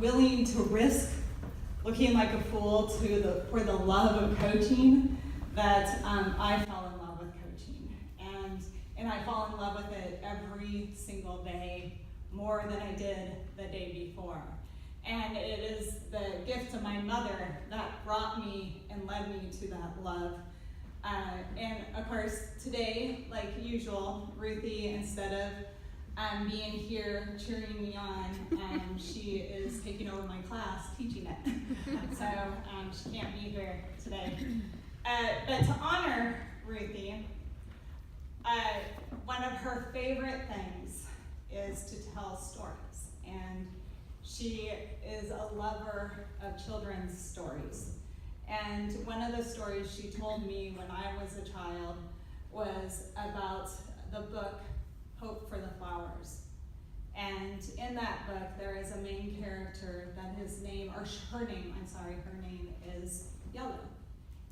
willing to risk looking like a fool for the love of coaching that I fell in love with coaching. And I fall in love with it every single day, more than I did the day before. And it is the gift of my mother that brought me and led me to that love. And of course, today, like usual, Ruthie, instead of being here cheering me on, she is taking over my class, teaching it. So she can't be here today. But to honor Ruthie, one of her favorite things is to tell stories. And she is a lover of children's stories. And one of the stories she told me when I was a child was about the book Hope for the Flowers. And in that book, there is a main character that her name is Yellow.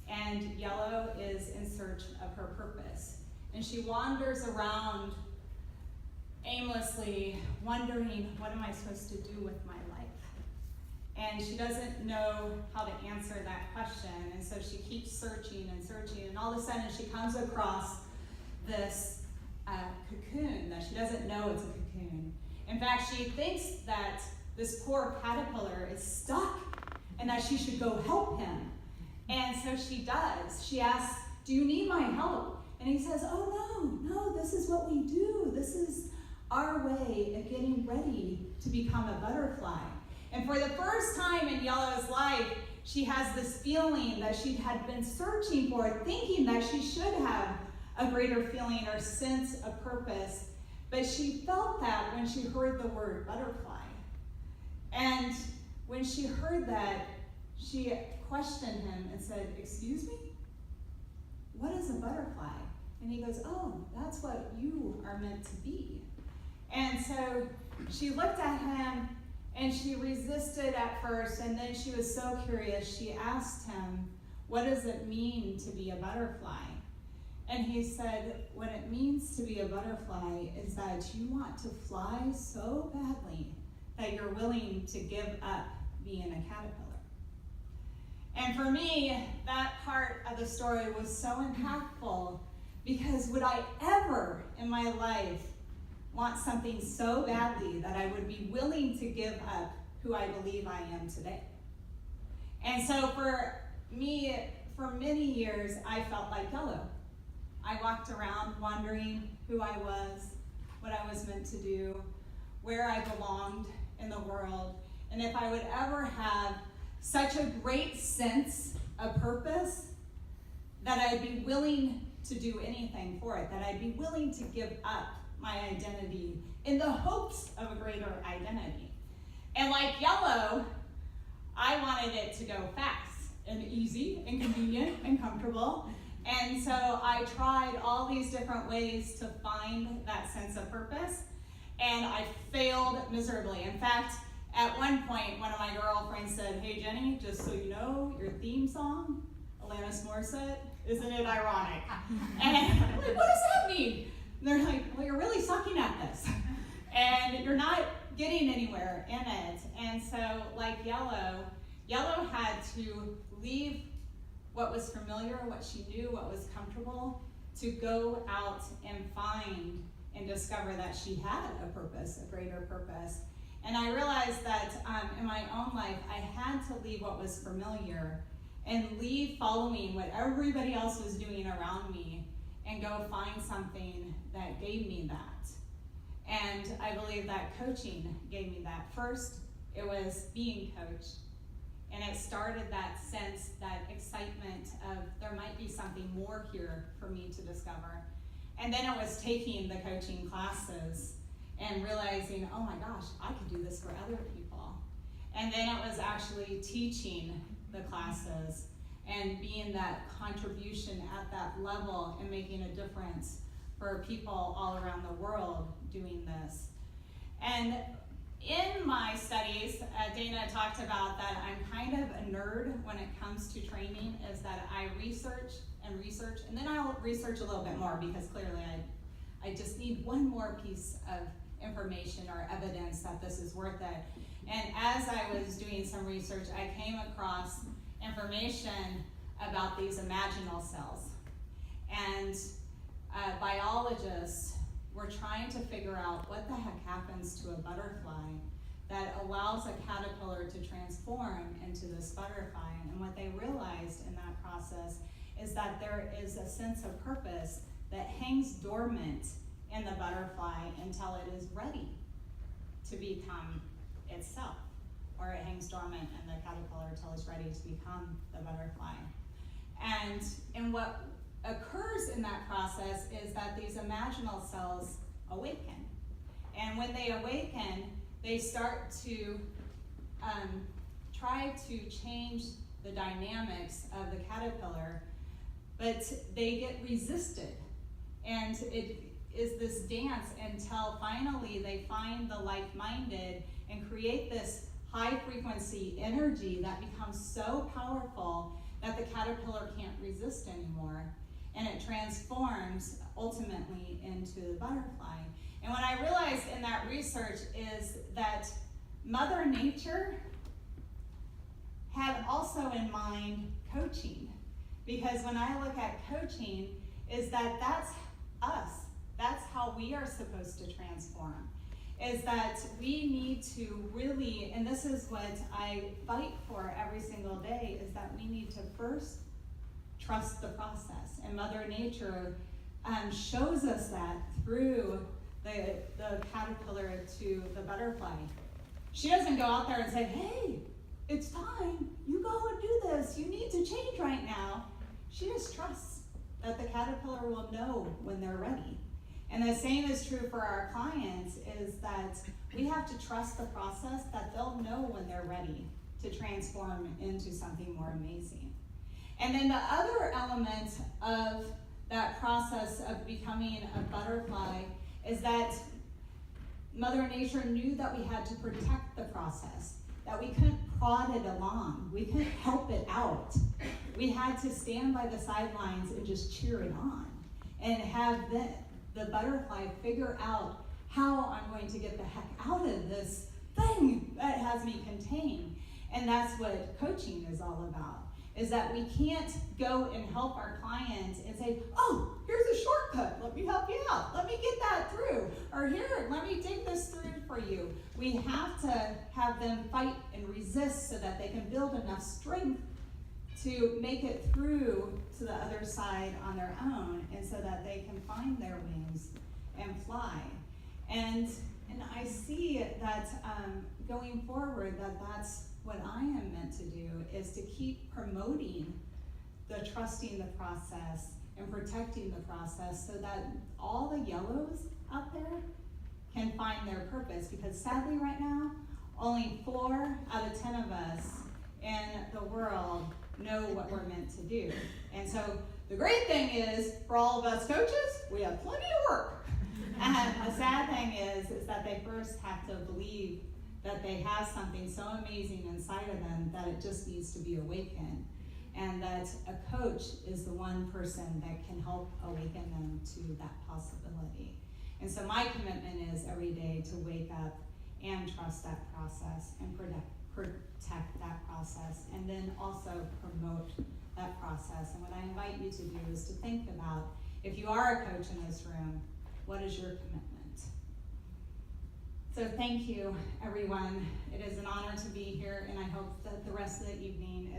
And Yellow is in search of her purpose. And she wanders around aimlessly, wondering, what am I supposed to do with my life? And she doesn't know how to answer that question. And so she keeps searching and searching. And all of a sudden, she comes across this cocoon that she doesn't know it's a cocoon. In fact, she thinks that this poor caterpillar is stuck and that she should go help him. And so she does. She asks, do you need my help? And he says, oh, no, this is what we do. This is our way of getting ready to become a butterfly. And for the first time in Yellow's life, she has this feeling that she had been searching for, thinking that she should have a greater feeling or sense of purpose. But she felt that when she heard the word butterfly. And when she heard that, she questioned him and said, excuse me? What is a butterfly? And he goes, oh, that's what you are meant to be. And so she looked at him and she resisted at first, and then she was so curious, she asked him, what does it mean to be a butterfly? And he said, what it means to be a butterfly is that you want to fly so badly that you're willing to give up being a caterpillar. And for me, that part of the story was so impactful, because would I ever in my life want something so badly that I would be willing to give up who I believe I am today? And so for me, for many years, I felt like Yellow. I walked around wondering who I was, what I was meant to do, where I belonged in the world, and if I would ever have such a great sense of purpose that I'd be willing to do anything for it, that I'd be willing to give up my identity in the hopes of a greater identity. And like Yellow, I wanted it to go fast and easy and convenient and comfortable. And so I tried all these different ways to find that sense of purpose, and I failed miserably. In fact, at one point, one of my girlfriends said, hey Jennie, just so you know, your theme song, Alanis Morissette, isn't it ironic? And I'm like, what does that mean? And they're like, well, you're really sucking at this. And you're not getting anywhere in it. And so, like Yellow had to leave what was familiar, what she knew, what was comfortable, to go out and find and discover that she had a purpose, a greater purpose. And I realized that in my own life, I had to leave what was familiar and leave following what everybody else was doing around me and go find something that gave me that. And I believe that coaching gave me that. First, it was being coached. And it started that sense, that excitement of there might be something more here for me to discover. And then it was taking the coaching classes and realizing, oh my gosh, I could do this for other people. And then it was actually teaching the classes and being that contribution at that level and making a difference for people all around the world doing this. And in my studies, Dana talked about that I'm kind of a nerd when it comes to training, is that I research, and then I'll research a little bit more, because clearly I just need one more piece of information or evidence that this is worth it. And as I was doing some research, I came across information about these imaginal cells. And biologists were trying to figure out what the heck happens to a butterfly that allows a caterpillar to transform into this butterfly. And what they realized in that process is that there is a sense of purpose that hangs dormant in the butterfly until it is ready to become itself, or it hangs dormant in the caterpillar until it's ready to become the butterfly. And what occurs in that process is that these imaginal cells awaken. And when they awaken, they start to try to change the dynamics of the caterpillar, but they get resisted. And it is this dance until finally they find the like-minded and create this high-frequency energy that becomes so powerful that the caterpillar can't resist anymore. And it transforms ultimately into the butterfly. And what I realized in that research is that Mother Nature had also in mind coaching. Because when I look at coaching, is that that's us. That's how we are supposed to transform. Is that we need to really, and this is what I fight for every single day, is that we need to first trust the process. And Mother Nature shows us that through the caterpillar to the butterfly. She doesn't go out there and say, hey, it's time, you go and do this, you need to change right now. She just trusts that the caterpillar will know when they're ready. And the same is true for our clients, is that we have to trust the process, that they'll know when they're ready to transform into something more amazing. And then the other element of that process of becoming a butterfly is that Mother Nature knew that we had to protect the process, that we couldn't prod it along, we couldn't help it out. We had to stand by the sidelines and just cheer it on and have the butterfly figure out how I'm going to get the heck out of this thing that has me contained. And that's what coaching is all about, is that we can't go and help our clients and say, oh, here's a shortcut, let me help you out, let me get that through, or here, let me take this through for you. We have to have them fight and resist so that they can build enough strength to make it through to the other side on their own, and so that they can find their wings and fly. And I see that going forward, that's what I am meant to do, is to keep promoting the trusting the process and protecting the process, so that all the yellows out there can find their purpose. Because sadly right now, only 4 out of 10 of us in the world know what we're meant to do. And so the great thing is, for all of us coaches, we have plenty of work. And the sad thing is that they first have to believe that they have something so amazing inside of them that it just needs to be awakened. And that a coach is the one person that can help awaken them to that possibility. And so my commitment is every day to wake up and trust that process and protect that process, and then also promote that process. And what I invite you to do is to think about, if you are a coach in this room, what is your commitment? So thank you, everyone. It is an honor to be here, and I hope that the rest of the evening